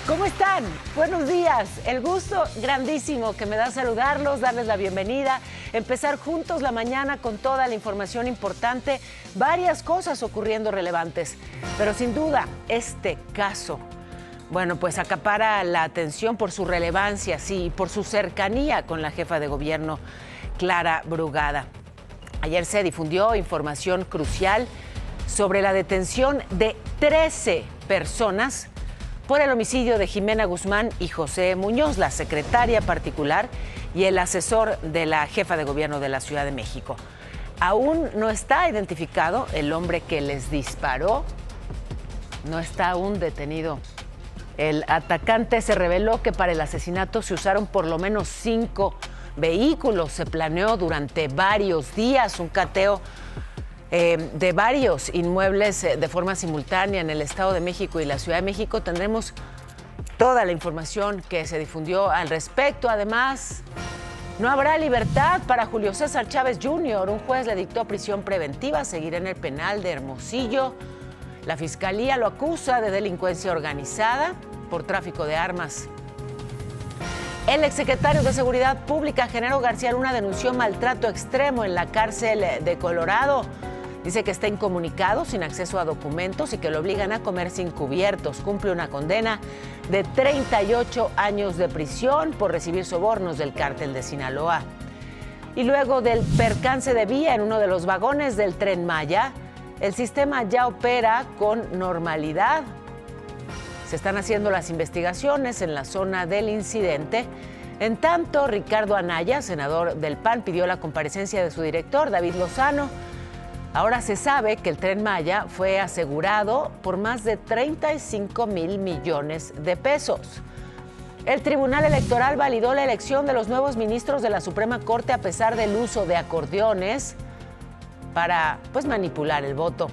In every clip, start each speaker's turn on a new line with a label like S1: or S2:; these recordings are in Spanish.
S1: ¿Cómo están? Buenos días. El gusto grandísimo que me da saludarlos, darles la bienvenida, empezar juntos la mañana con toda la información importante, varias cosas ocurriendo relevantes. Pero sin duda, este caso, bueno, pues acapara la atención por su relevancia, sí, y por su cercanía con la jefa de gobierno, Clara Brugada. Ayer se difundió información crucial sobre la detención de 13 personas por el homicidio de Jimena Guzmán y José Muñoz, la secretaria particular y el asesor de la jefa de gobierno de la Ciudad de México. Aún no está identificado el hombre que les disparó, no está aún detenido. El atacante se reveló que para el asesinato se usaron por lo menos 5 vehículos. Se planeó durante varios días un cateo de varios inmuebles de forma simultánea en el Estado de México y la Ciudad de México. Tendremos toda la información que se difundió al respecto. Además, no habrá libertad para Julio César Chávez Jr. Un juez le dictó prisión preventiva, seguirá en el penal de Hermosillo. La Fiscalía lo acusa de delincuencia organizada por tráfico de armas. El exsecretario de Seguridad Pública, Genaro García Luna, denunció maltrato extremo en la cárcel de Colorado. Dice que está incomunicado, sin acceso a documentos y que lo obligan a comer sin cubiertos. Cumple una condena de 38 años de prisión por recibir sobornos del cártel de Sinaloa. Y luego del percance de vía en uno de los vagones del Tren Maya, el sistema ya opera con normalidad. Se están haciendo las investigaciones en la zona del incidente. En tanto, Ricardo Anaya, senador del PAN, pidió la comparecencia de su director, David Lozano. Ahora se sabe que el Tren Maya fue asegurado por más de 35,000 millones de pesos. El Tribunal Electoral validó la elección de los nuevos ministros de la Suprema Corte a pesar del uso de acordeones para, manipular el voto.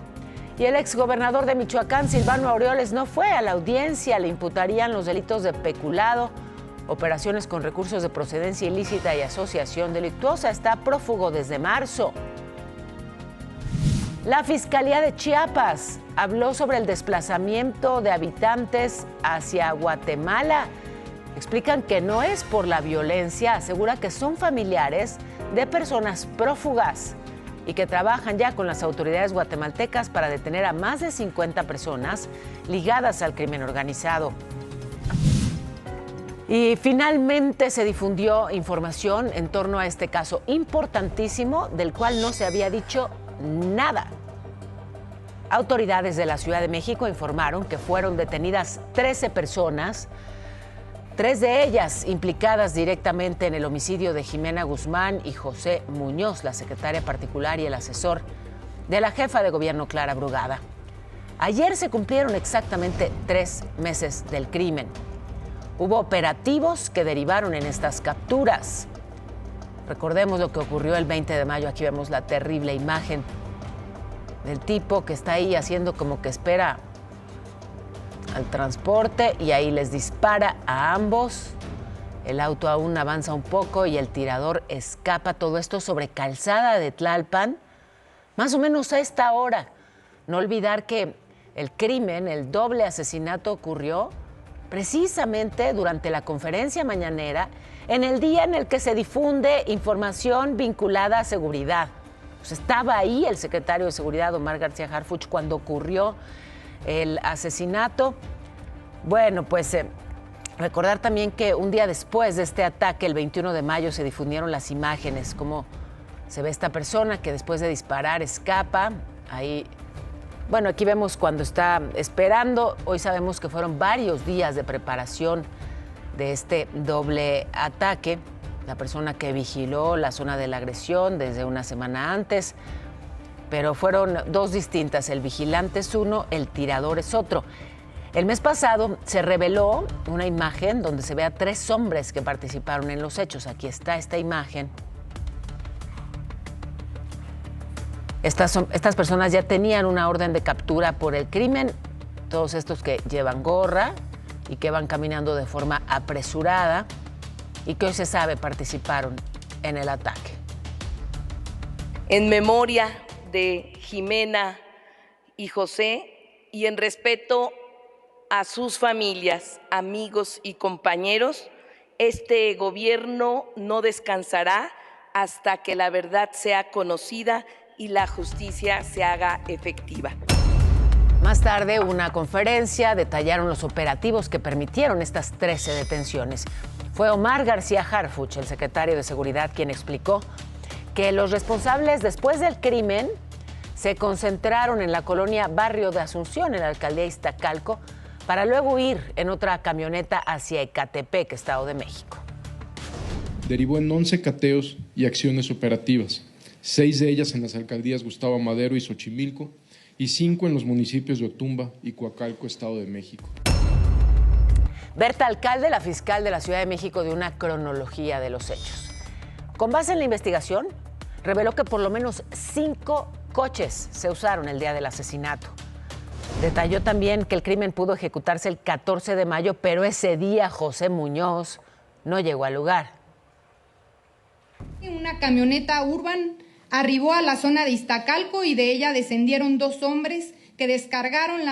S1: Y el exgobernador de Michoacán, Silvano Aureoles, no fue a la audiencia. Le imputarían los delitos de peculado, operaciones con recursos de procedencia ilícita y asociación delictuosa. Está prófugo desde marzo. La Fiscalía de Chiapas habló sobre el desplazamiento de habitantes hacia Guatemala. Explican que no es por la violencia, asegura que son familiares de personas prófugas y que trabajan ya con las autoridades guatemaltecas para detener a más de 50 personas ligadas al crimen organizado. Y finalmente se difundió información en torno a este caso importantísimo del cual no se había dicho nada. Autoridades de la Ciudad de México informaron que fueron detenidas 13 personas, 3 de ellas implicadas directamente en el homicidio de Jimena Guzmán y José Muñoz, la secretaria particular y el asesor de la jefa de gobierno, Clara Brugada. Ayer se cumplieron exactamente 3 meses del crimen. Hubo operativos que derivaron en estas capturas. Recordemos lo que ocurrió el 20 de mayo. Aquí vemos la terrible imagen del tipo que está ahí haciendo como que espera al transporte y ahí les dispara a ambos. El auto aún avanza un poco y el tirador escapa. Todo esto sobre Calzada de Tlalpan, más o menos a esta hora. No olvidar que el crimen, el doble asesinato ocurrió precisamente durante la conferencia mañanera, en el día en el que se difunde información vinculada a seguridad. Pues estaba ahí el secretario de Seguridad, Omar García Harfuch, cuando ocurrió el asesinato. Bueno, pues recordar también que un día después de este ataque, el 21 de mayo, se difundieron las imágenes, cómo se ve esta persona que después de disparar escapa. Ahí, bueno, aquí vemos cuando está esperando. Hoy sabemos que fueron varios días de preparación de este doble ataque. La persona que vigiló la zona de la agresión desde una semana antes, pero fueron 2 distintas. El vigilante es uno, el tirador es otro. El mes pasado se reveló una imagen donde se ve a 3 hombres que participaron en los hechos. Aquí está esta imagen. Estas personas ya tenían una orden de captura por el crimen. Todos estos que llevan gorra y que van caminando de forma apresurada y que hoy se sabe participaron en el ataque.
S2: En memoria de Jimena y José y en respeto a sus familias, amigos y compañeros, este gobierno no descansará hasta que la verdad sea conocida y la justicia se haga efectiva.
S1: Más tarde, una conferencia detallaron los operativos que permitieron estas 13 detenciones. Fue Omar García Harfuch, el secretario de Seguridad, quien explicó que los responsables después del crimen se concentraron en la colonia Barrio de Asunción, en la alcaldía Iztacalco, para luego huir en otra camioneta hacia Ecatepec, Estado de México.
S3: Derivó en 11 cateos y acciones operativas, 6 de ellas en las alcaldías Gustavo Amadero y Xochimilco, y 5 en los municipios de Otumba y Coacalco, Estado de México.
S1: Berta Alcalde, la fiscal de la Ciudad de México, dio una cronología de los hechos. Con base en la investigación, reveló que por lo menos 5 coches se usaron el día del asesinato. Detalló también que el crimen pudo ejecutarse el 14 de mayo, pero ese día José Muñoz no llegó al lugar.
S4: Una camioneta Urban arribó a la zona de Iztacalco y de ella descendieron 2 hombres que descargaron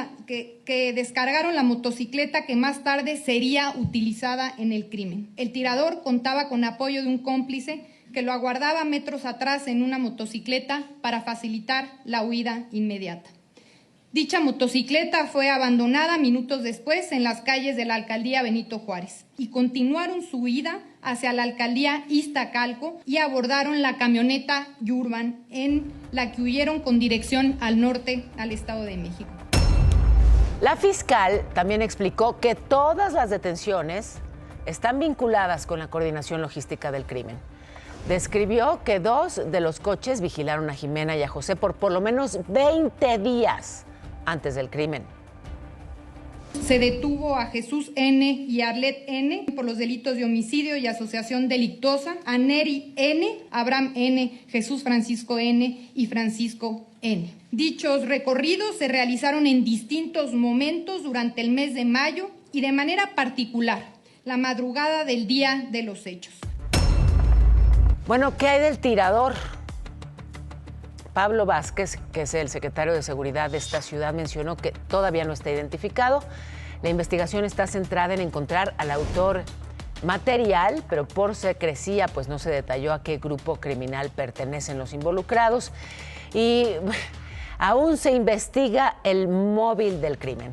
S4: la motocicleta que más tarde sería utilizada en el crimen. El tirador contaba con apoyo de un cómplice que lo aguardaba metros atrás en una motocicleta para facilitar la huida inmediata. Dicha motocicleta fue abandonada minutos después en las calles de la alcaldía Benito Juárez y continuaron su huida hacia la alcaldía Iztacalco y abordaron la camioneta Urban en la que huyeron con dirección al norte, al Estado de México.
S1: La fiscal también explicó que todas las detenciones están vinculadas con la coordinación logística del crimen. Describió que 2 de los coches vigilaron a Jimena y a José por lo menos 20 días antes del crimen.
S4: Se detuvo a Jesús N. y Arlet N. por los delitos de homicidio y asociación delictuosa, a Neri N., Abraham N., Jesús Francisco N. y Francisco N. Dichos recorridos se realizaron en distintos momentos durante el mes de mayo y de manera particular, la madrugada del día de los hechos.
S1: Bueno, ¿qué hay del tirador? Pablo Vázquez, que es el secretario de Seguridad de esta ciudad, mencionó que todavía no está identificado. La investigación está centrada en encontrar al autor material, pero por secrecía, pues no se detalló a qué grupo criminal pertenecen los involucrados. Y aún se investiga el móvil del crimen.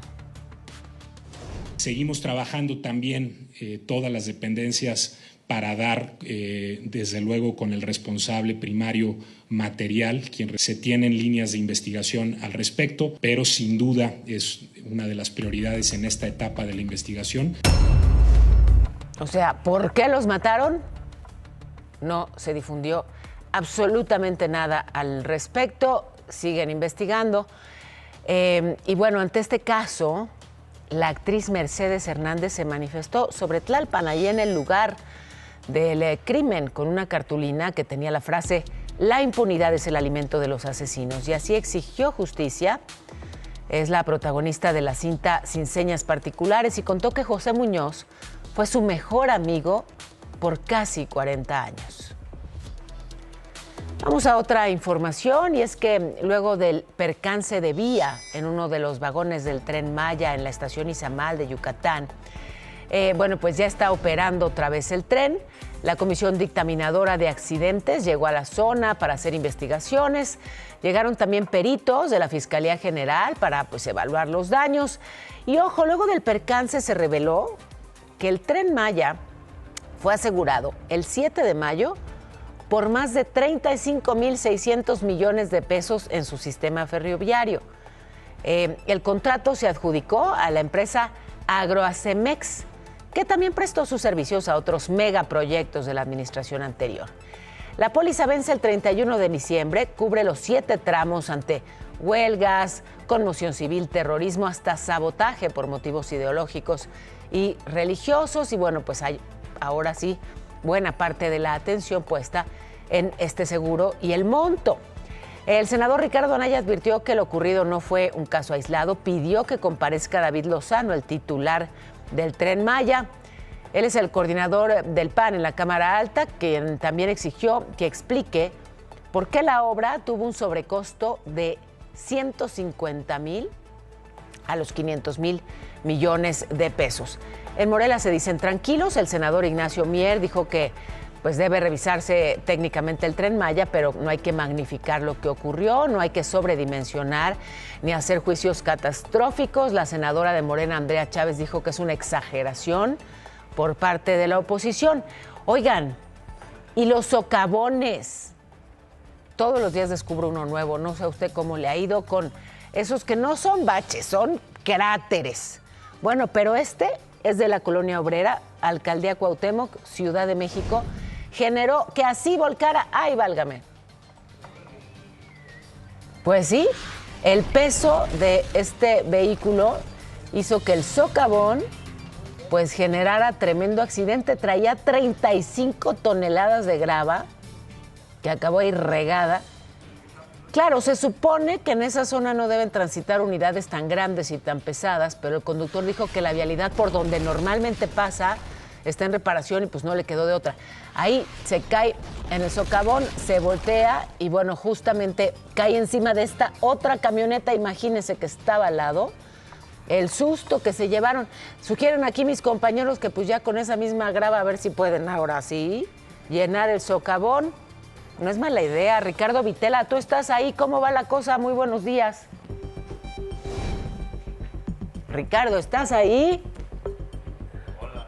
S5: Seguimos trabajando también todas las dependencias para dar, desde luego, con el responsable primario material, quien se tienen líneas de investigación al respecto, pero sin duda es una de las prioridades en esta etapa de la investigación.
S1: O sea, ¿por qué los mataron? No se difundió absolutamente nada al respecto, siguen investigando. Y bueno, ante este caso, la actriz Mercedes Hernández se manifestó sobre Tlalpan, ahí en el lugar del crimen, con una cartulina que tenía la frase "La impunidad es el alimento de los asesinos", y así exigió justicia. Es la protagonista de la cinta Sin Señas Particulares y contó que José Muñoz fue su mejor amigo por casi 40 años. Vamos a otra información, y es que luego del percance de vía en uno de los vagones del Tren Maya en la estación Izamal de Yucatán, bueno, pues ya está operando otra vez el tren. La Comisión Dictaminadora de Accidentes llegó a la zona para hacer investigaciones. Llegaron también peritos de la Fiscalía General para pues evaluar los daños. Y ojo, luego del percance se reveló que el Tren Maya fue asegurado el 7 de mayo por más de 35.600 millones de pesos en su sistema ferroviario. El contrato se adjudicó a la empresa Agroacemex, que también prestó sus servicios a otros megaproyectos de la administración anterior. La póliza vence el 31 de diciembre, cubre los 7 tramos ante huelgas, conmoción civil, terrorismo, hasta sabotaje por motivos ideológicos y religiosos. Y bueno, pues hay ahora sí buena parte de la atención puesta en este seguro y el monto. El senador Ricardo Anaya advirtió que lo ocurrido no fue un caso aislado, pidió que comparezca David Lozano, el titular del Tren Maya. Él es el coordinador del PAN en la Cámara Alta, quien también exigió que explique por qué la obra tuvo un sobrecosto de 150,000 a los 500,000 millones de pesos. En Morelia se dicen tranquilos. El senador Ignacio Mier dijo que pues debe revisarse técnicamente el Tren Maya, pero no hay que magnificar lo que ocurrió, no hay que sobredimensionar ni hacer juicios catastróficos. La senadora de Morena, Andrea Chávez, dijo que es una exageración por parte de la oposición. Oigan, y los socavones, todos los días descubro uno nuevo. No sé a usted cómo le ha ido con esos que no son baches, son cráteres. Bueno, pero este es de la Colonia Obrera, Alcaldía Cuauhtémoc, Ciudad de México. Generó que así volcara, ¡ay, válgame! Pues sí, el peso de este vehículo hizo que el socavón pues generara tremendo accidente. Traía 35 toneladas de grava que acabó ahí regada. Claro, se supone que en esa zona no deben transitar unidades tan grandes y tan pesadas, pero el conductor dijo que la vialidad por donde normalmente pasa está en reparación y pues no le quedó de otra. Ahí se cae en el socavón, se voltea y bueno, justamente cae encima de esta otra camioneta, imagínense que estaba al lado. El susto que se llevaron. Sugieren aquí mis compañeros que pues ya con esa misma grava a ver si pueden ahora sí llenar el socavón. No es mala idea. Ricardo Vitela, tú estás ahí, ¿cómo va la cosa? Muy buenos días. Ricardo, ¿estás ahí? Hola.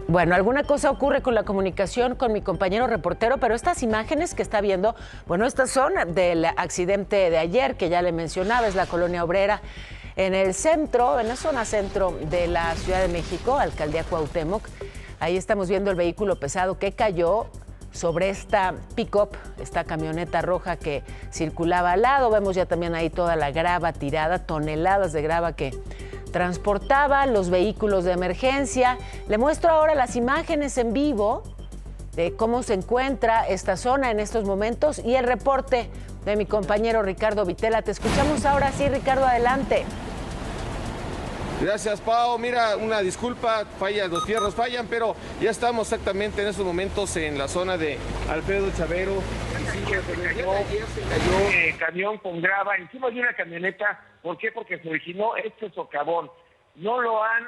S1: Bueno, alguna cosa ocurre con la comunicación con mi compañero reportero, pero estas imágenes que está viendo, bueno, estas son del accidente de ayer que ya le mencionaba, es la Colonia Obrera. En el centro, en la zona centro de la Ciudad de México, Alcaldía Cuauhtémoc, ahí estamos viendo el vehículo pesado que cayó sobre esta pick-up, esta camioneta roja que circulaba al lado. Vemos ya también ahí toda la grava tirada, toneladas de grava que transportaba los vehículos de emergencia. Le muestro ahora las imágenes en vivo de cómo se encuentra esta zona en estos momentos y el reporte de mi compañero Ricardo Vitela. Te escuchamos ahora sí, Ricardo, adelante.
S6: Gracias, Pau. Mira, una disculpa, los fierros fallan, pero ya estamos exactamente en estos momentos en la zona de Alfredo Chavero.
S7: Cayó camión con grava encima de una camioneta. ¿Por qué? Porque se originó este socavón. No lo han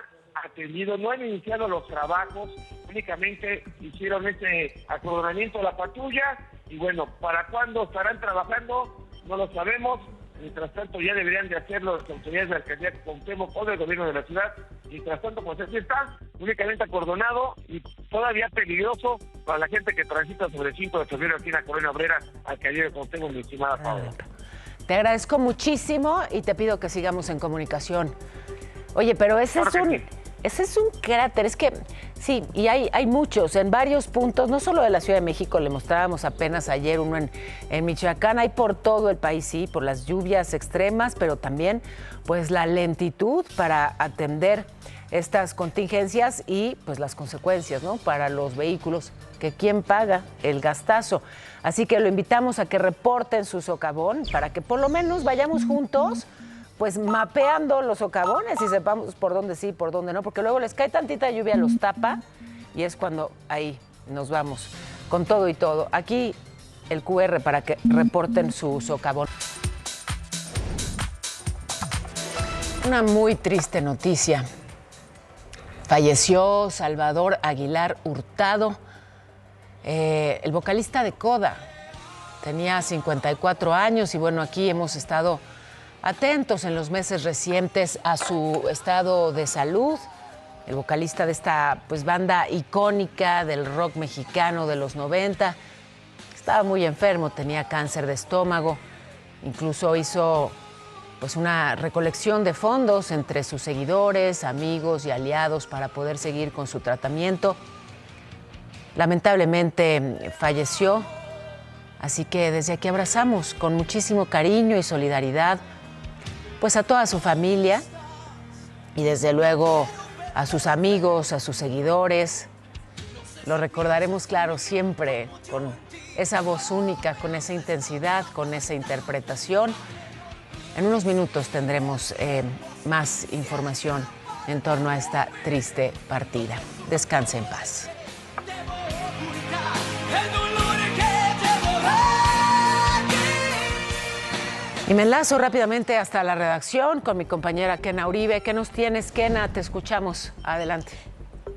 S7: atendido, no han iniciado los trabajos, únicamente hicieron este acordonamiento de la patrulla y bueno, ¿para cuándo estarán trabajando? No lo sabemos. Mientras tanto, ya deberían de hacerlo las autoridades de la Alcaldía de Cuauhtémoc o del gobierno de la ciudad. Mientras tanto, pues así está, únicamente acordonado y todavía peligroso para la gente que transita sobre el 5 de febrero aquí en la Colonia Obrera, Alcaldía de Cuauhtémoc, mi estimada Paula.
S1: Te agradezco muchísimo y te pido que sigamos en comunicación. Oye, pero ese es un cráter, es que sí, y hay muchos, en varios puntos, no solo de la Ciudad de México, le mostrábamos apenas ayer uno en Michoacán, hay por todo el país, sí, por las lluvias extremas, pero también pues la lentitud para atender estas contingencias y pues las consecuencias, ¿no? Para los vehículos, que quién paga el gastazo. Así que lo invitamos a que reporten su socavón para que por lo menos vayamos juntos pues mapeando los socavones y sepamos por dónde sí, por dónde no, porque luego les cae tantita lluvia, los tapa y es cuando ahí nos vamos con todo y todo. Aquí el QR para que reporten su socavón. Una muy triste noticia. Falleció Salvador Aguilar Hurtado, el vocalista de Coda. Tenía 54 años y bueno, aquí hemos estado atentos en los meses recientes a su estado de salud. El vocalista de esta pues, banda icónica del rock mexicano de los 90 estaba muy enfermo, tenía cáncer de estómago. Incluso hizo pues, una recolección de fondos entre sus seguidores, amigos y aliados para poder seguir con su tratamiento. Lamentablemente falleció, así que desde aquí abrazamos con muchísimo cariño y solidaridad pues a toda su familia y desde luego a sus amigos, a sus seguidores. Lo recordaremos, claro, siempre con esa voz única, con esa intensidad, con esa interpretación. En unos minutos tendremos más información en torno a esta triste partida. Descanse en paz. Y me enlazo rápidamente hasta la redacción con mi compañera Kena Uribe. ¿Qué nos tienes, Kena? Te escuchamos. Adelante.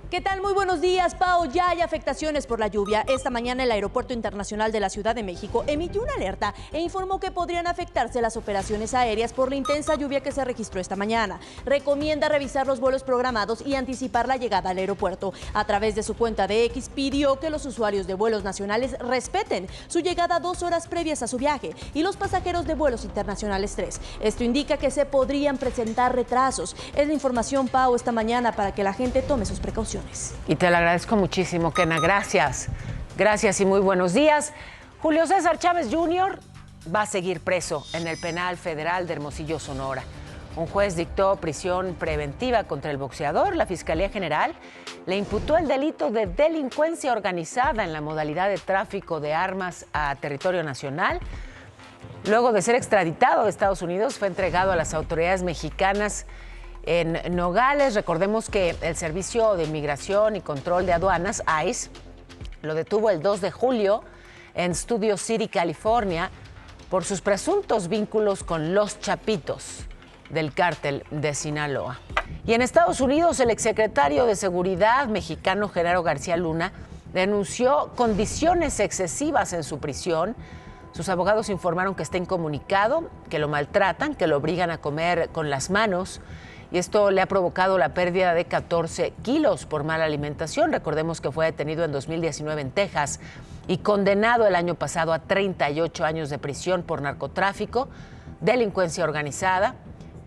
S8: ¿Qué tal? Muy buenos días, Pao. Ya hay afectaciones por la lluvia. Esta mañana el Aeropuerto Internacional de la Ciudad de México emitió una alerta e informó que podrían afectarse las operaciones aéreas por la intensa lluvia que se registró esta mañana. Recomienda revisar los vuelos programados y anticipar la llegada al aeropuerto. A través de su cuenta de X pidió que los usuarios de vuelos nacionales respeten su llegada 2 horas previas a su viaje y los pasajeros de vuelos internacionales 3. Esto indica que se podrían presentar retrasos. Es la información, Pao, esta mañana para que la gente tome sus precauciones.
S1: Y te lo agradezco muchísimo, Kena. Gracias. Gracias y muy buenos días. Julio César Chávez Jr. va a seguir preso en el Penal Federal de Hermosillo, Sonora. Un juez dictó prisión preventiva contra el boxeador. La Fiscalía General le imputó el delito de delincuencia organizada en la modalidad de tráfico de armas a territorio nacional. Luego de ser extraditado de Estados Unidos, fue entregado a las autoridades mexicanas en Nogales. Recordemos que el Servicio de Inmigración y Control de Aduanas, ICE, lo detuvo el 2 de julio en Studio City, California, por sus presuntos vínculos con los Chapitos del cártel de Sinaloa. Y en Estados Unidos, el exsecretario de Seguridad mexicano Genaro García Luna denunció condiciones excesivas en su prisión. Sus abogados informaron que está incomunicado, que lo maltratan, que lo obligan a comer con las manos. Y esto le ha provocado la pérdida de 14 kilos por mala alimentación. Recordemos que fue detenido en 2019 en Texas y condenado el año pasado a 38 años de prisión por narcotráfico, delincuencia organizada,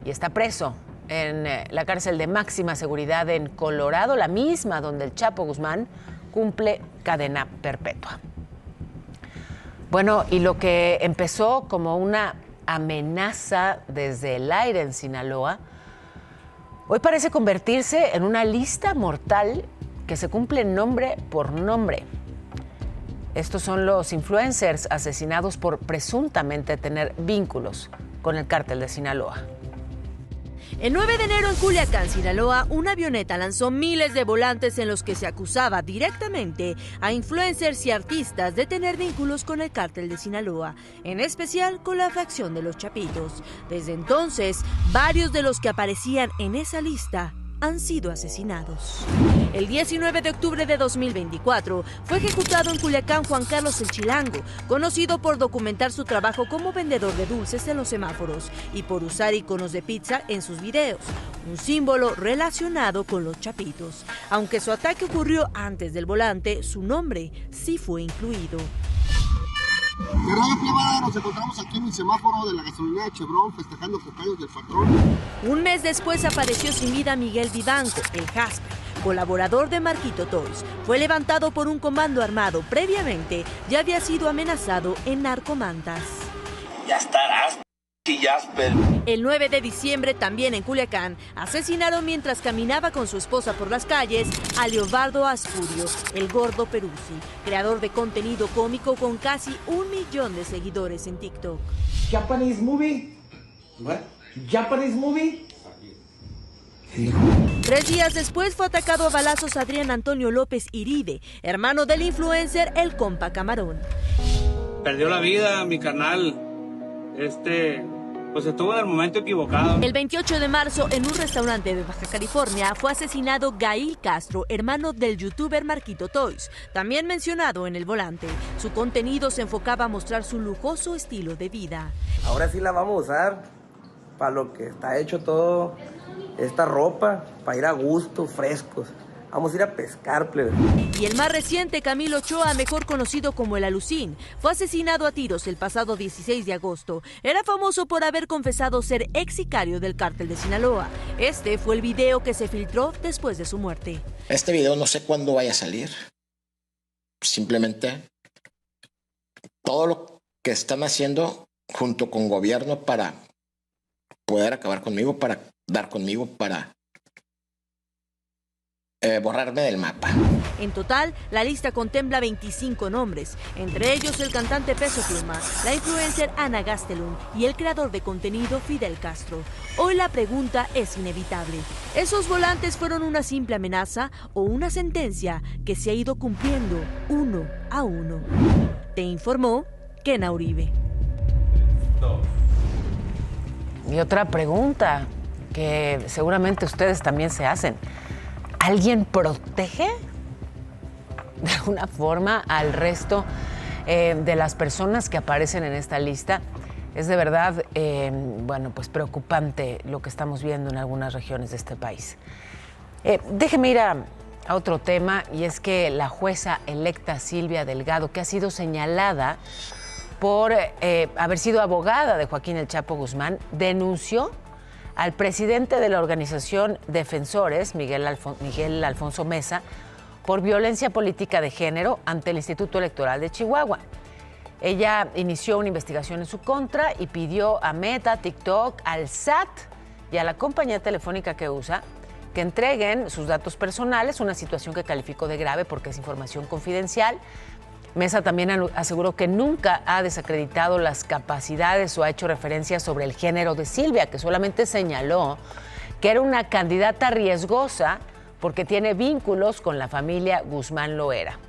S1: y está preso en la cárcel de máxima seguridad en Colorado, la misma donde el Chapo Guzmán cumple cadena perpetua. Bueno, y lo que empezó como una amenaza desde el aire en Sinaloa, hoy parece convertirse en una lista mortal que se cumple nombre por nombre. Estos son los influencers asesinados por presuntamente tener vínculos con el cártel de Sinaloa.
S8: El 9 de enero en Culiacán, Sinaloa, una avioneta lanzó miles de volantes en los que se acusaba directamente a influencers y artistas de tener vínculos con el cártel de Sinaloa, en especial con la facción de los Chapitos. Desde entonces, varios de los que aparecían en esa lista han sido asesinados. El 19 de octubre de 2024 fue ejecutado en Culiacán Juan Carlos el Chilango, conocido por documentar su trabajo como vendedor de dulces en los semáforos y por usar iconos de pizza en sus videos, un símbolo relacionado con los Chapitos. Aunque su ataque ocurrió antes del volante, su nombre sí fue incluido.
S9: De Radio Privada nos encontramos aquí en el semáforo de la gasolinera de Chevron festejando cumpleaños del patrón.
S8: Un mes después apareció sin vida Miguel Vivanco, el Jasper, colaborador de Marquito Toys. Fue levantado por un comando armado. Previamente ya había sido amenazado en Narcomantas.
S10: Ya estarás, Jasper.
S8: El 9 de diciembre, también en Culiacán, asesinaron mientras caminaba con su esposa por las calles a Leobardo Asfurio, el Gordo Peruzzi, creador de contenido cómico con casi 1 millón de seguidores en TikTok.
S11: Japanese movie?
S10: What?
S11: Japanese movie?
S8: 3 días después fue atacado a balazos Adrián Antonio López Iribe, hermano del influencer El Compa Camarón.
S12: Perdió la vida mi carnal. Pues estuvo en el momento equivocado.
S8: El 28 de marzo, en un restaurante de Baja California, fue asesinado Gail Castro, hermano del youtuber Marquito Toys, también mencionado en el volante. Su contenido se enfocaba a mostrar su lujoso estilo de vida.
S13: Ahora sí la vamos a usar para lo que está hecho todo esta ropa, para ir a gusto, frescos. Vamos a ir a pescar, plebe.
S8: Y el más reciente, Camilo Ochoa, mejor conocido como el Alucín, fue asesinado a tiros el pasado 16 de agosto. Era famoso por haber confesado ser ex sicario del cártel de Sinaloa. Este fue el video que se filtró después de su muerte.
S14: Este video no sé cuándo vaya a salir. Simplemente todo lo que están haciendo junto con gobierno para poder acabar conmigo, para dar conmigo, para borrarme del mapa.
S8: En total, la lista contempla 25 nombres, entre ellos el cantante Peso Pluma, la influencer Ana Gastelum y el creador de contenido Fidel Castro. Hoy la pregunta es inevitable. ¿Esos volantes fueron una simple amenaza o una sentencia que se ha ido cumpliendo uno a uno? Te informó Kena Uribe.
S1: Y otra pregunta que seguramente ustedes también se hacen. ¿Alguien protege de alguna forma al resto de las personas que aparecen en esta lista? Es de verdad, bueno, pues preocupante lo que estamos viendo en algunas regiones de este país. Déjeme ir a otro tema, y es que la jueza electa Silvia Delgado, que ha sido señalada por haber sido abogada de Joaquín El Chapo Guzmán, denunció al presidente de la organización Defensores, Miguel Alfonso Mesa, por violencia política de género ante el Instituto Electoral de Chihuahua. Ella inició una investigación en su contra y pidió a Meta, TikTok, al SAT y a la compañía telefónica que usa que entreguen sus datos personales, una situación que calificó de grave porque es información confidencial. Mesa también aseguró que nunca ha desacreditado las capacidades o ha hecho referencia sobre el género de Silvia, que solamente señaló que era una candidata riesgosa porque tiene vínculos con la familia Guzmán Loera.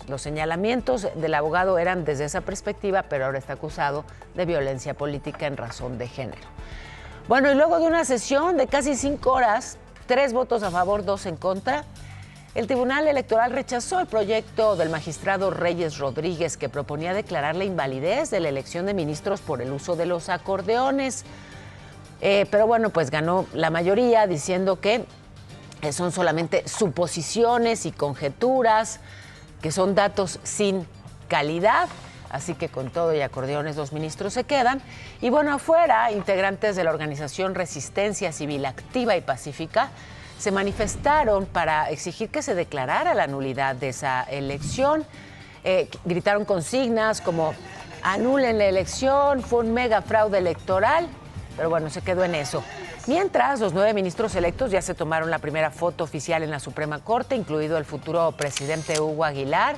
S1: Los señalamientos del abogado eran desde esa perspectiva, pero ahora está acusado de violencia política en razón de género. Bueno, y luego de una sesión de casi 5 horas, 3 votos a favor, 2 en contra, el Tribunal Electoral rechazó el proyecto del magistrado Reyes Rodríguez que proponía declarar la invalidez de la elección de ministros por el uso de los acordeones. Pero bueno, pues ganó la mayoría diciendo que son solamente suposiciones y conjeturas, que son datos sin calidad. Así que con todo y acordeones, 2 ministros se quedan. Y bueno, afuera, integrantes de la organización Resistencia Civil Activa y Pacífica se manifestaron para exigir que se declarara la nulidad de esa elección. Gritaron consignas como anulen la elección, fue un mega fraude electoral, pero bueno, se quedó en eso. Mientras, los 9 ministros electos ya se tomaron la primera foto oficial en la Suprema Corte, incluido el futuro presidente Hugo Aguilar,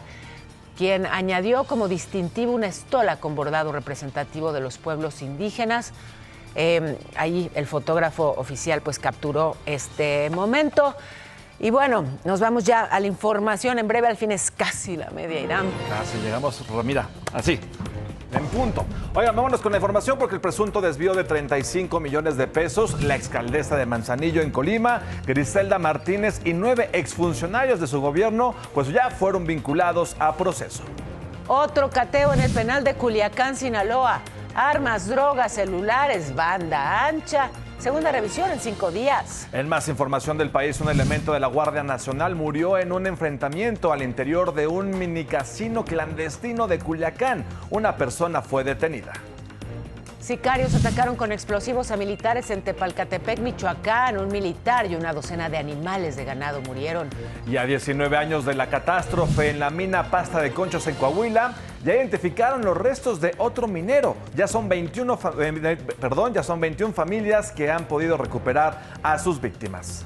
S1: quien añadió como distintivo una estola con bordado representativo de los pueblos indígenas. Ahí el fotógrafo oficial pues capturó este momento. Y bueno, nos vamos ya a la información. En breve, al fin es casi la media, Irán.
S15: Casi llegamos, mira, así, en punto. Oigan, vámonos con la información porque el presunto desvío de 35 millones de pesos, la exalcaldesa de Manzanillo en Colima, Griselda Martínez, y 9 exfuncionarios de su gobierno, pues ya fueron vinculados a proceso.
S1: Otro cateo en el penal de Culiacán, Sinaloa. Armas, drogas, celulares, banda ancha. Segunda revisión en 5 días.
S15: En más información del país, un elemento de la Guardia Nacional murió en un enfrentamiento al interior de un minicasino clandestino de Culiacán. Una persona fue detenida.
S1: Sicarios atacaron con explosivos a militares en Tepalcatepec, Michoacán. Un militar y una docena de animales de ganado murieron.
S15: Y a 19 años de la catástrofe en la mina Pasta de Conchos en Coahuila, ya identificaron los restos de otro minero. Ya son 21 familias que han podido recuperar a sus víctimas.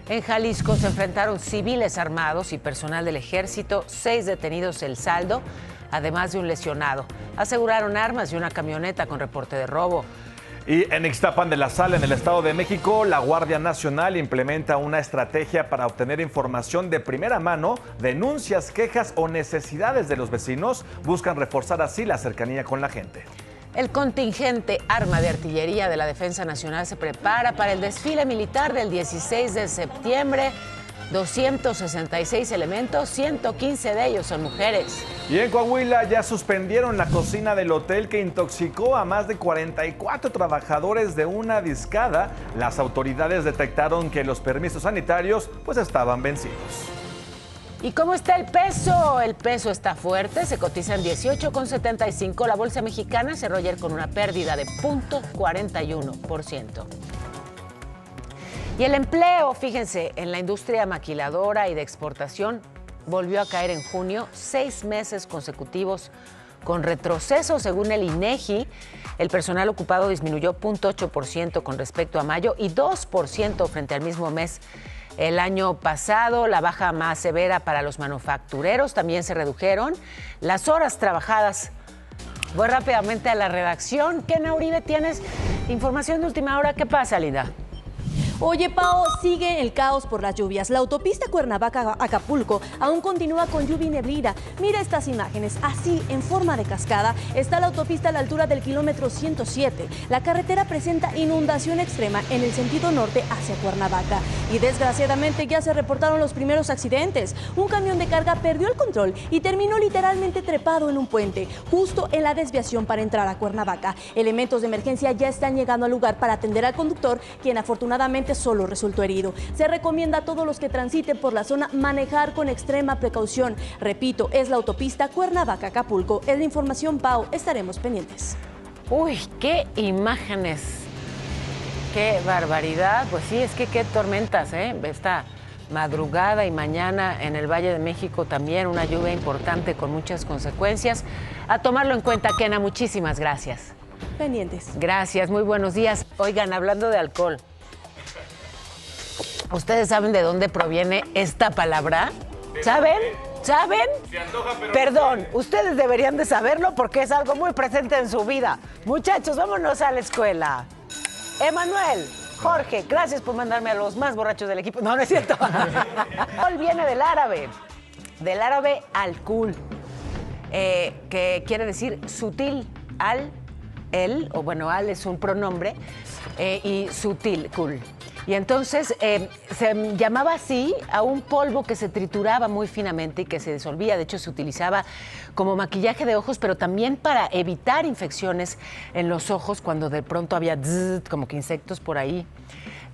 S1: En Jalisco se enfrentaron civiles armados y personal del ejército, 6 detenidos el saldo, además de un lesionado. Aseguraron armas y una camioneta con reporte de robo.
S15: Y en Ixtapan de la Sal, en el Estado de México, la Guardia Nacional implementa una estrategia para obtener información de primera mano, denuncias, quejas o necesidades de los vecinos. Buscan reforzar así la cercanía con la gente.
S1: El contingente Arma de Artillería de la Defensa Nacional se prepara para el desfile militar del 16 de septiembre. 266 elementos, 115 de ellos son mujeres.
S15: Y en Coahuila ya suspendieron la cocina del hotel que intoxicó a más de 44 trabajadores de una discada. Las autoridades detectaron que los permisos sanitarios pues estaban vencidos.
S1: ¿Y cómo está el peso? El peso está fuerte, se cotiza en 18,75. La bolsa mexicana cerró ayer con una pérdida de 0.41%. Y el empleo, fíjense, en la industria maquiladora y de exportación volvió a caer en junio, 6 meses consecutivos con retroceso. Según el INEGI, el personal ocupado disminuyó 0.8% con respecto a mayo y 2% frente al mismo mes el año pasado. La baja más severa para los manufactureros, también se redujeron las horas trabajadas. Voy rápidamente a la redacción. Kena Uribe, tienes información de última hora. ¿Qué pasa, Linda?
S8: Oye, Pao, sigue el caos por las lluvias. La autopista Cuernavaca-Acapulco aún continúa con lluvia y neblina. Mira estas imágenes. Así, en forma de cascada, está la autopista a la altura del kilómetro 107. La carretera presenta inundación extrema en el sentido norte hacia Cuernavaca. Y desgraciadamente ya se reportaron los primeros accidentes. Un camión de carga perdió el control y terminó literalmente trepado en un puente, justo en la desviación para entrar a Cuernavaca. Elementos de emergencia ya están llegando al lugar para atender al conductor, quien afortunadamente solo resultó herido. Se recomienda a todos los que transiten por la zona manejar con extrema precaución. Repito, es la autopista Cuernavaca-Acapulco. Es la información, Pau. Estaremos pendientes.
S1: Uy, qué imágenes. Qué barbaridad. Pues sí, es que qué tormentas, ¿eh? Esta madrugada y mañana en el Valle de México también una lluvia importante con muchas consecuencias. A tomarlo en cuenta, Kena, muchísimas gracias.
S8: Pendientes.
S1: Gracias, muy buenos días. Oigan, hablando de alcohol, ¿ustedes saben de dónde proviene esta palabra? ¿Saben? ¿Saben? Perdón, ustedes deberían de saberlo porque es algo muy presente en su vida. Muchachos, vámonos a la escuela. Emanuel, Jorge, gracias por mandarme a los más borrachos del equipo. No, no es cierto. Alcohol viene del árabe alcohol, que quiere decir sutil, o bueno, al es un pronombre, y sutil, cool. Y entonces se llamaba así a un polvo que se trituraba muy finamente y que se disolvía. De hecho, se utilizaba como maquillaje de ojos, pero también para evitar infecciones en los ojos cuando de pronto había como que insectos por ahí.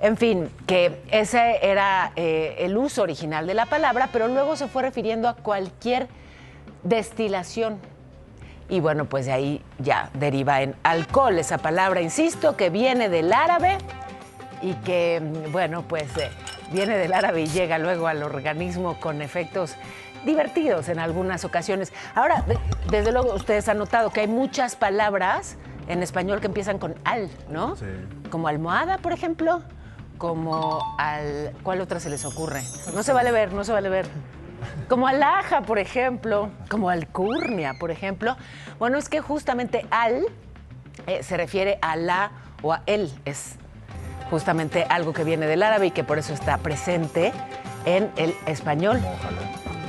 S1: En fin, que ese era el uso original de la palabra, pero luego se fue refiriendo a cualquier destilación. Y bueno, pues de ahí ya deriva en alcohol esa palabra, insisto, que viene del árabe y que, bueno, pues viene del árabe y llega luego al organismo con efectos divertidos en algunas ocasiones. Ahora, desde luego, ustedes han notado que hay muchas palabras en español que empiezan con al, ¿no? Sí. Como almohada, por ejemplo, como ¿cuál otra se les ocurre? No se vale ver. Como alhaja, por ejemplo, como alcurnia, por ejemplo. Bueno, es que justamente al se refiere a la o a él, es justamente algo que viene del árabe y que por eso está presente en el español.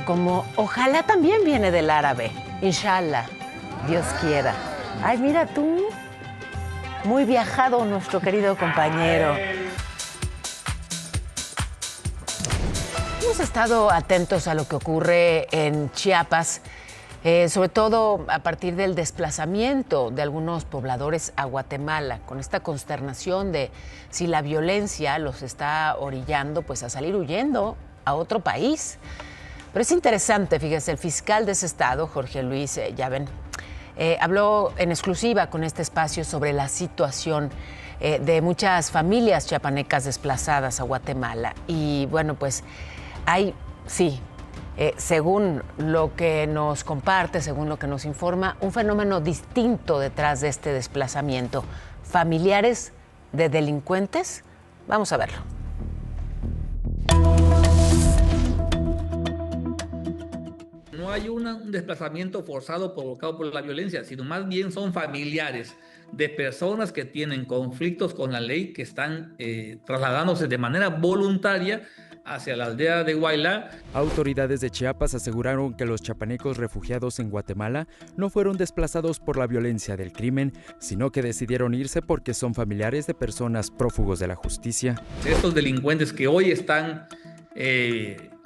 S1: Como ojalá también viene del árabe, inshallah, Dios quiera. Ay, mira tú, muy viajado nuestro querido compañero. Hemos estado atentos a lo que ocurre en Chiapas, sobre todo a partir del desplazamiento de algunos pobladores a Guatemala, con esta consternación de si la violencia los está orillando pues a salir huyendo a otro país. Pero es interesante, fíjese, el fiscal de ese estado, Jorge Luis Llaven, habló en exclusiva con este espacio sobre la situación de muchas familias chiapanecas desplazadas a Guatemala. Y bueno, pues hay, sí, según lo que nos comparte, según lo que nos informa, un fenómeno distinto detrás de este desplazamiento. ¿Familiares de delincuentes? Vamos a verlo.
S16: No hay un desplazamiento forzado provocado por la violencia, sino más bien son familiares de personas que tienen conflictos con la ley, que están trasladándose de manera voluntaria hacia la aldea de Guaylá.
S17: Autoridades de Chiapas aseguraron que los chiapanecos refugiados en Guatemala no fueron desplazados por la violencia del crimen, sino que decidieron irse porque son familiares de personas prófugos de la justicia.
S16: Estos delincuentes que hoy están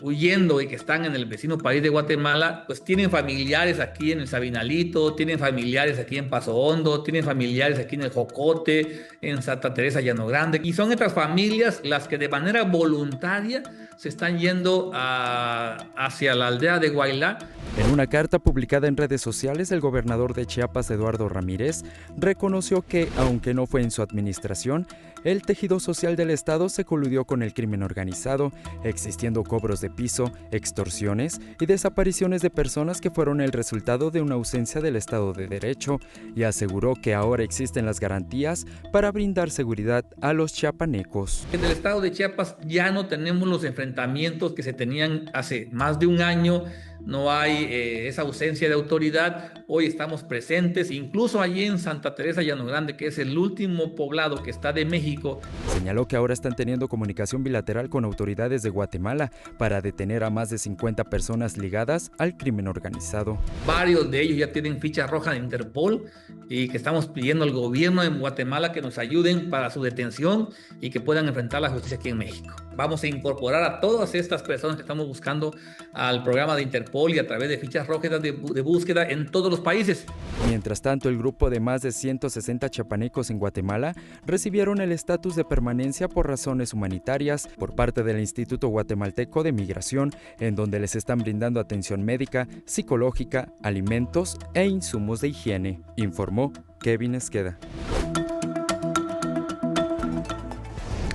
S16: huyendo y que están en el vecino país de Guatemala, pues tienen familiares aquí en el Sabinalito, tienen familiares aquí en Paso Hondo, tienen familiares aquí en el Jocote, en Santa Teresa Llano Grande, y son estas familias las que de manera voluntaria se están yendo hacia la aldea de Guaylá.
S17: En una carta publicada en redes sociales, el gobernador de Chiapas, Eduardo Ramírez, reconoció que, aunque no fue en su administración, el tejido social del Estado se coludió con el crimen organizado, existiendo cobros de piso, extorsiones y desapariciones de personas que fueron el resultado de una ausencia del Estado de Derecho, y aseguró que ahora existen las garantías para brindar seguridad a los chiapanecos.
S16: En el Estado de Chiapas ya no tenemos los enfrentamientos que se tenían hace más de un año, no hay esa ausencia de autoridad. Hoy estamos presentes, incluso allí en Santa Teresa Llano Grande, que es el último poblado que está de México.
S17: Señaló que ahora están teniendo comunicación bilateral con autoridades de Guatemala para detener a más de 50 personas ligadas al crimen organizado.
S16: Varios de ellos ya tienen ficha roja de Interpol y que estamos pidiendo al gobierno de Guatemala que nos ayuden para su detención y que puedan enfrentar la justicia aquí en México. Vamos a incorporar a todas estas personas que estamos buscando al programa de Interpol y a través de fichas rojas de búsqueda en todos los países.
S17: Mientras tanto, el grupo de más de 160 chiapanecos en Guatemala recibieron el estatus de permanencia por razones humanitarias por parte del Instituto Guatemalteco de Migración, en donde les están brindando atención médica, psicológica, alimentos e insumos de higiene, informó Kevin Esqueda.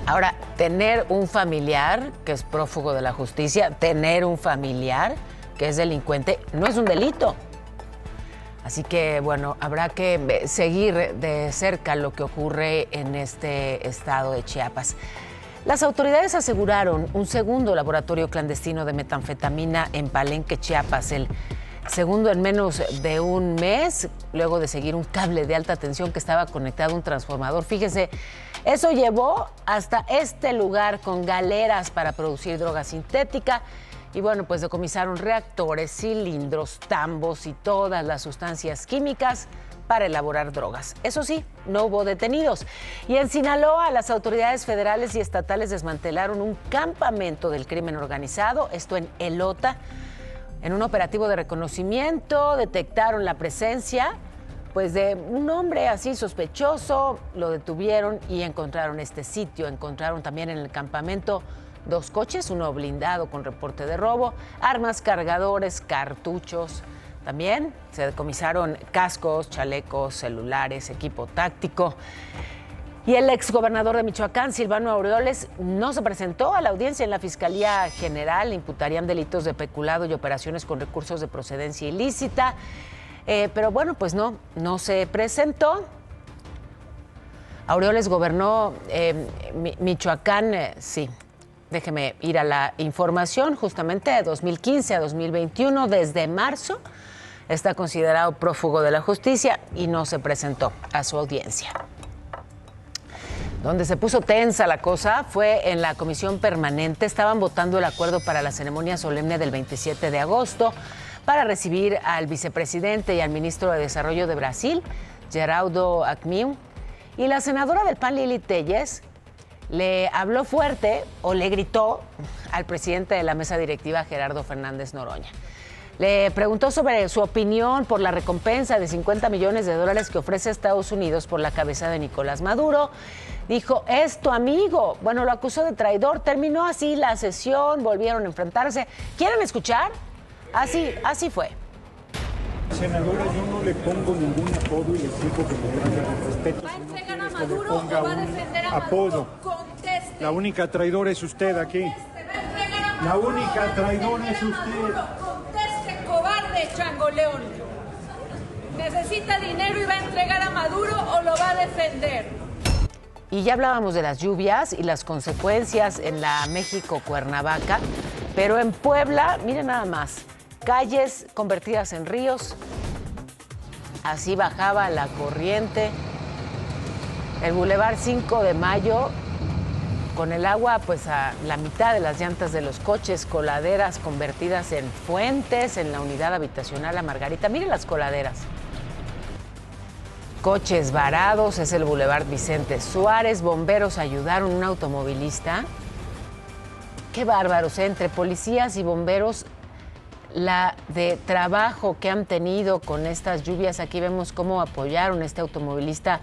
S1: Ahora, tener un familiar que es prófugo de la justicia, tener un familiar que es delincuente, no es un delito. Así que, bueno, habrá que seguir de cerca lo que ocurre en este estado de Chiapas. Las autoridades aseguraron un segundo laboratorio clandestino de metanfetamina en Palenque, Chiapas, el segundo en menos de un mes, luego de seguir un cable de alta tensión que estaba conectado a un transformador. Fíjese, eso llevó hasta este lugar con galeras para producir droga sintética. Y bueno, pues decomisaron reactores, cilindros, tambos y todas las sustancias químicas para elaborar drogas. Eso sí, no hubo detenidos. Y en Sinaloa, las autoridades federales y estatales desmantelaron un campamento del crimen organizado, esto en Elota. En un operativo de reconocimiento detectaron la presencia pues de un hombre así sospechoso, lo detuvieron y encontraron este sitio. Encontraron también en el campamento 2 coches, uno blindado con reporte de robo, armas, cargadores, cartuchos. También se decomisaron cascos, chalecos, celulares, equipo táctico. Y el exgobernador de Michoacán, Silvano Aureoles, no se presentó a la audiencia en la Fiscalía General. Le imputarían delitos de peculado y operaciones con recursos de procedencia ilícita. Pero bueno, pues no se presentó. Aureoles gobernó Michoacán, sí. Déjeme ir a la información, justamente de 2015 a 2021, desde marzo, está considerado prófugo de la justicia y no se presentó a su audiencia. Donde se puso tensa la cosa fue en la comisión permanente. Estaban votando el acuerdo para la ceremonia solemne del 27 de agosto para recibir al vicepresidente y al ministro de Desarrollo de Brasil, Geraldo Alckmin, y la senadora del PAN, Lili Telles, le habló fuerte o le gritó al presidente de la mesa directiva, Gerardo Fernández Noroña. Le preguntó sobre su opinión por la recompensa de $50 millones que ofrece Estados Unidos por la cabeza de Nicolás Maduro. Dijo, es tu amigo. Bueno, lo acusó de traidor. Terminó así la sesión, volvieron a enfrentarse. ¿Quieren escuchar? Así fue.
S18: Senadora, yo no le pongo ningún apodo y le explico que me gane el respeto.
S19: ¿Va a entregar a Maduro o va a defender a Maduro?
S18: Apodo.
S19: Conteste.
S18: La única traidora es usted aquí. La única traidora es usted.
S19: Conteste, cobarde, changoleón. ¿Necesita dinero y va a entregar a Maduro o lo va a defender?
S1: Y ya hablábamos de las lluvias y las consecuencias en la México-Cuernavaca, pero en Puebla, miren nada más, calles convertidas en ríos, así bajaba la corriente. El Boulevard 5 de Mayo, con el agua pues a la mitad de las llantas de los coches, coladeras convertidas en fuentes en la unidad habitacional La Margarita. Miren las coladeras. Coches varados, es el Boulevard Vicente Suárez. Bomberos ayudaron a un automovilista. Qué bárbaros, entre policías y bomberos, la de trabajo que han tenido con estas lluvias. Aquí vemos cómo apoyaron a este automovilista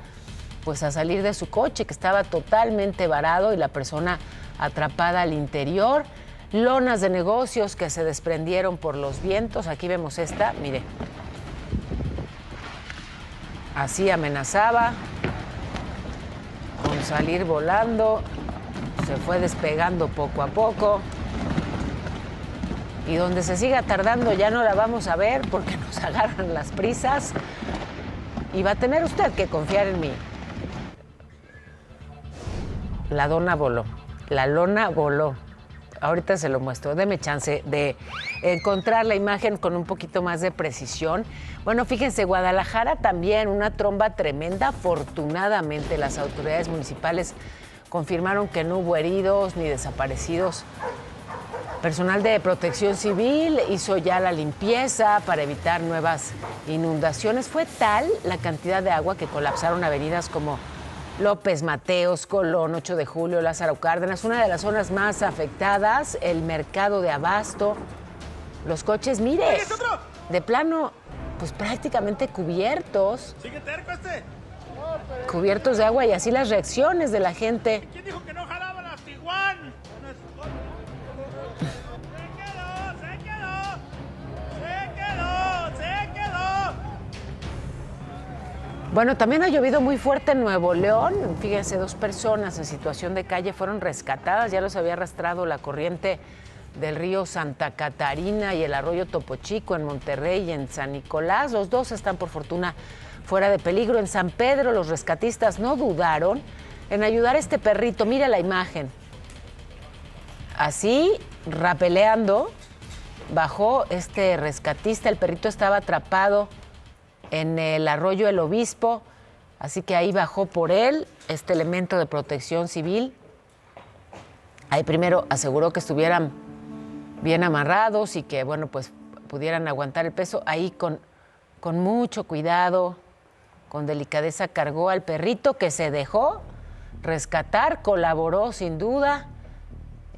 S1: pues a salir de su coche, que estaba totalmente varado y la persona atrapada al interior. Lonas de negocios que se desprendieron por los vientos. Aquí vemos esta, mire. Así amenazaba con salir volando. Se fue despegando poco a poco. Y donde se siga tardando ya no la vamos a ver porque nos agarran las prisas. Y va a tener usted que confiar en mí. La lona voló. ahorita se lo muestro. Deme chance de encontrar la imagen con un poquito más de precisión. Bueno, fíjense, Guadalajara también, una tromba tremenda. Afortunadamente, las autoridades municipales confirmaron que no hubo heridos ni desaparecidos. Personal de Protección Civil hizo ya la limpieza para evitar nuevas inundaciones. Fue tal la cantidad de agua que colapsaron avenidas como López Mateos, Colón, 8 de Julio, Lázaro Cárdenas, una de las zonas más afectadas, el mercado de abasto. Los coches, mire, de plano, pues prácticamente cubiertos. Cubiertos de agua y así las reacciones de la gente.
S20: ¿Quién dijo que no jalaban las Tiguan? Se quedó.
S1: Bueno, también ha llovido muy fuerte en Nuevo León. Fíjense, 2 personas en situación de calle fueron rescatadas. Ya los había arrastrado la corriente del río Santa Catarina y el arroyo Topo Chico en Monterrey y en San Nicolás. Los 2 están, por fortuna, fuera de peligro. En San Pedro, los rescatistas no dudaron en ayudar a este perrito. Mira la imagen. Así, rapeleando, bajó este rescatista. El perrito estaba atrapado en el arroyo El Obispo, así que ahí bajó por él este elemento de Protección Civil. Ahí primero aseguró que estuvieran bien amarrados y que, bueno, pues pudieran aguantar el peso. Ahí con mucho cuidado, con delicadeza cargó al perrito que se dejó rescatar, colaboró sin duda.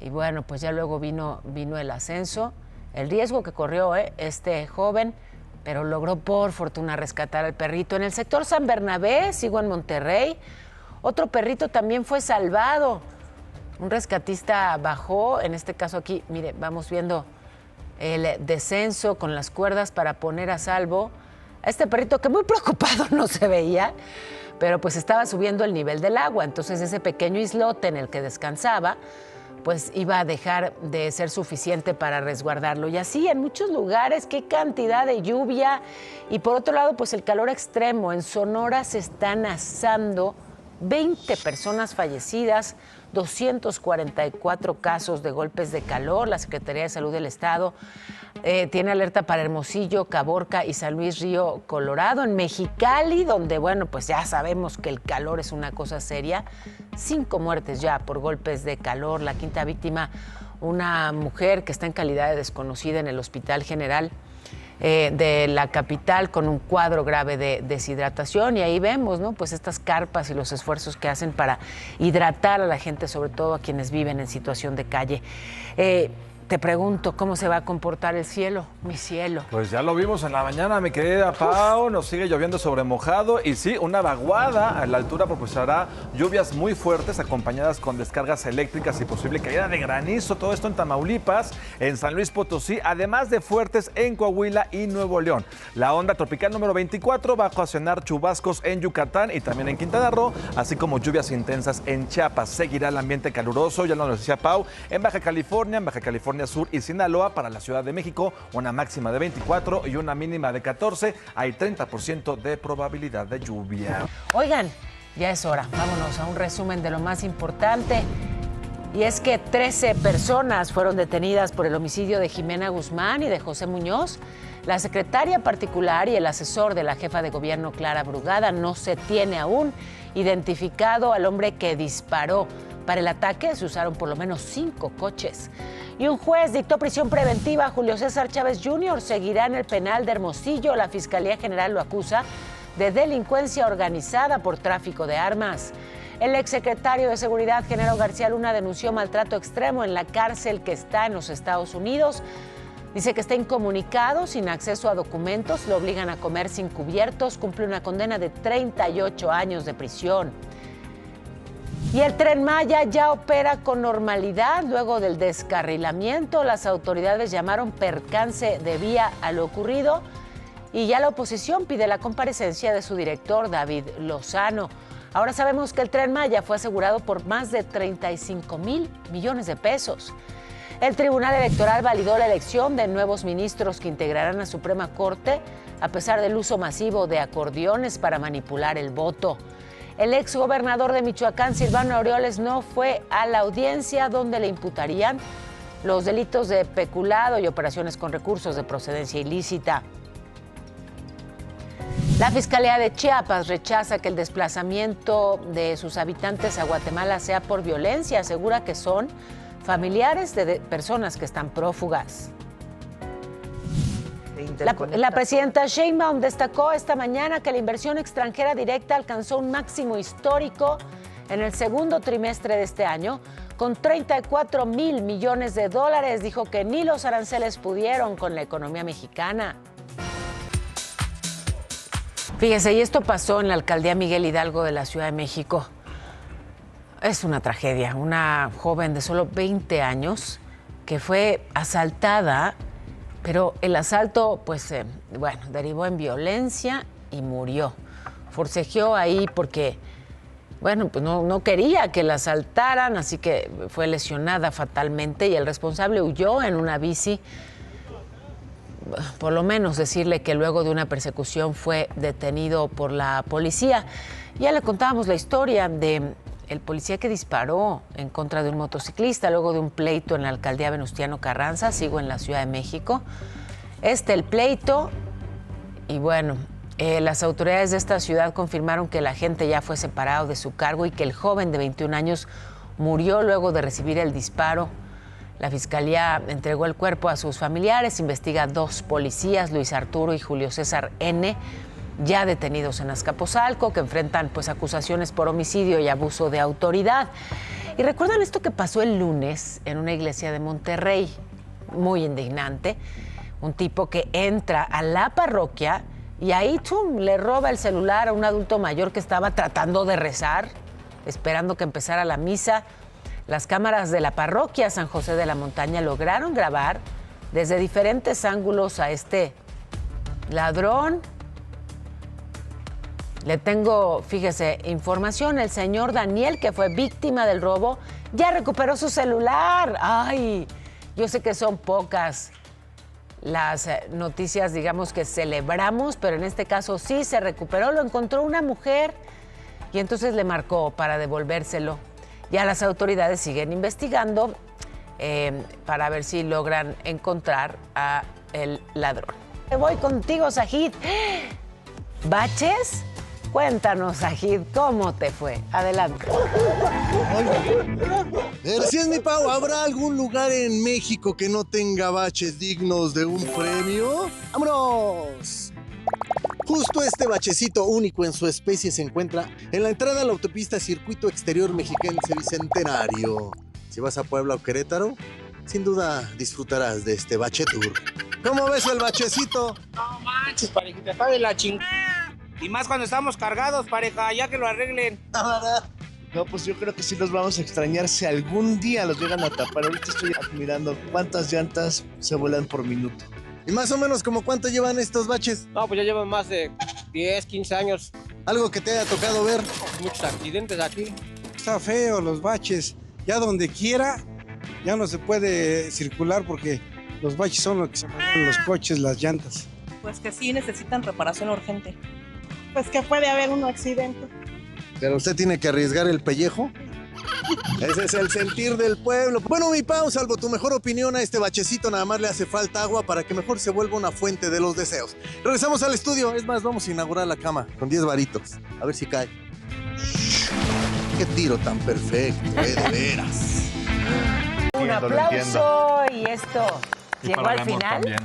S1: Y bueno, pues ya luego vino el ascenso, el riesgo que corrió este joven, pero logró por fortuna rescatar al perrito. En el sector San Bernabé, sigo en Monterrey, otro perrito también fue salvado. Un rescatista bajó, en este caso aquí, mire, vamos viendo el descenso con las cuerdas para poner a salvo a este perrito que muy preocupado no se veía, pero pues estaba subiendo el nivel del agua. Entonces ese pequeño islote en el que descansaba pues iba a dejar de ser suficiente para resguardarlo. Y así en muchos lugares, qué cantidad de lluvia. Y por otro lado, pues el calor extremo. En Sonora se están asando 20 personas fallecidas, 244 casos de golpes de calor. La Secretaría de Salud del Estado tiene alerta para Hermosillo, Caborca y San Luis Río Colorado. En Mexicali, donde, bueno, pues ya sabemos que el calor es una cosa seria, 5 muertes ya por golpes de calor. La quinta víctima, una mujer que está en calidad de desconocida en el Hospital General de la capital con un cuadro grave de deshidratación. Y ahí vemos, ¿no?, pues estas carpas y los esfuerzos que hacen para hidratar a la gente, sobre todo a quienes viven en situación de calle. Te pregunto, ¿cómo se va a comportar el cielo, mi cielo?
S15: Pues ya lo vimos en la mañana, mi querida Pau, nos sigue lloviendo sobre mojado y sí, una vaguada a la altura propulsará lluvias muy fuertes acompañadas con descargas eléctricas y posible caída de granizo, todo esto en Tamaulipas, en San Luis Potosí, además de fuertes en Coahuila y Nuevo León. La onda tropical número 24 va a ocasionar chubascos en Yucatán y también en Quintana Roo, así como lluvias intensas en Chiapas. Seguirá el ambiente caluroso, ya lo decía Pau, en Baja California Sur y Sinaloa. Para la Ciudad de México, una máxima de 24 y una mínima de 14. Hay 30% de probabilidad de lluvia.
S1: Oigan, ya es hora. Vámonos a un resumen de lo más importante. Y es que 13 personas fueron detenidas por el homicidio de Jimena Guzmán y de José Muñoz. La secretaria particular y el asesor de la jefa de gobierno, Clara Brugada, no se tiene aún identificado al hombre que disparó. Para el ataque se usaron por lo menos 5 coches. Y un juez dictó prisión preventiva a Julio César Chávez Jr. Seguirá en el penal de Hermosillo. La Fiscalía General lo acusa de delincuencia organizada por tráfico de armas. El exsecretario de Seguridad, Genaro García Luna, denunció maltrato extremo en la cárcel que está en los Estados Unidos. Dice que está incomunicado, sin acceso a documentos, lo obligan a comer sin cubiertos, cumple una condena de 38 años de prisión. Y el Tren Maya ya opera con normalidad luego del descarrilamiento. Las autoridades llamaron percance de vía a lo ocurrido y ya la oposición pide la comparecencia de su director, David Lozano. Ahora sabemos que el Tren Maya fue asegurado por más de 35,000 millones de pesos. El Tribunal Electoral validó la elección de nuevos ministros que integrarán la Suprema Corte a pesar del uso masivo de acordeones para manipular el voto. El exgobernador de Michoacán, Silvano Aureoles, no fue a la audiencia donde le imputarían los delitos de peculado y operaciones con recursos de procedencia ilícita. La Fiscalía de Chiapas rechaza que el desplazamiento de sus habitantes a Guatemala sea por violencia. Asegura que son familiares de personas que están prófugas. La presidenta Sheinbaum destacó esta mañana que la inversión extranjera directa alcanzó un máximo histórico en el segundo trimestre de este año, con 34,000 millones de dólares. Dijo que ni los aranceles pudieron con la economía mexicana. Fíjese, y esto pasó en la alcaldía Miguel Hidalgo de la Ciudad de México. Es una tragedia. Una joven de solo 20 años que fue asaltada, pero el asalto, derivó en violencia y murió. Forcejeó ahí porque, no quería que la asaltaran, así que fue lesionada fatalmente y el responsable huyó en una bici. Por lo menos decirle que luego de una persecución fue detenido por la policía. Ya le contábamos la historia de el policía que disparó en contra de un motociclista luego de un pleito en la alcaldía Venustiano Carranza. Sigo en la Ciudad de México. El pleito y las autoridades de esta ciudad confirmaron que el agente ya fue separado de su cargo y que el joven de 21 años murió luego de recibir el disparo. La Fiscalía entregó el cuerpo a sus familiares, investiga 2 policías, Luis Arturo y Julio César N., ya detenidos en Azcapotzalco, que enfrentan acusaciones por homicidio y abuso de autoridad. Y recuerdan esto que pasó el lunes en una iglesia de Monterrey, muy indignante, un tipo que entra a la parroquia y ahí le roba el celular a un adulto mayor que estaba tratando de rezar, esperando que empezara la misa. Las cámaras de la parroquia San José de la Montaña lograron grabar desde diferentes ángulos a este ladrón. Le tengo, fíjese, información. El señor Daniel, que fue víctima del robo, ya recuperó su celular. Ay, yo sé que son pocas las noticias, digamos, que celebramos, pero en este caso sí se recuperó. Lo encontró una mujer y entonces le marcó para devolvérselo. Ya las autoridades siguen investigando para ver si logran encontrar a el ladrón. Voy contigo, Sajid. ¿Baches? Cuéntanos, Sajid, ¿cómo te fue? Adelante.
S21: Así es, mi Pau. ¿Habrá algún lugar en México que no tenga baches dignos de un premio? ¡Vámonos! Justo este bachecito único en su especie se encuentra en la entrada a la autopista Circuito Exterior Mexiquense Bicentenario. Si vas a Puebla o Querétaro, sin duda disfrutarás de este bache tour. ¿Cómo ves el bachecito?
S12: No manches, parejita, está de la chingada. Y más cuando estamos cargados, pareja, ya que lo arreglen.
S21: No, pues yo creo que sí los vamos a extrañar si algún día los llegan a tapar. Ahorita estoy admirando cuántas llantas se vuelan por minuto. ¿Y más o menos como cuánto llevan estos baches?
S12: No, pues ya llevan más de 10, 15 años.
S21: ¿Algo que te haya tocado ver?
S12: Muchos accidentes aquí.
S22: Está feo los baches. Ya donde quiera, ya no se puede circular porque los baches son lo que se ponen los coches, las llantas.
S23: Pues que sí necesitan reparación urgente. Pues que puede haber un accidente.
S21: ¿Pero usted tiene que arriesgar el pellejo? Ese es el sentir del pueblo. Bueno, mi Pau, salvo tu mejor opinión, a este bachecito nada más le hace falta agua para que mejor se vuelva una fuente de los deseos. Regresamos al estudio. Es más, vamos a inaugurar la cama con 10 varitos. A ver si cae. Qué tiro tan perfecto, de veras.
S1: Un aplauso y esto llegó al final.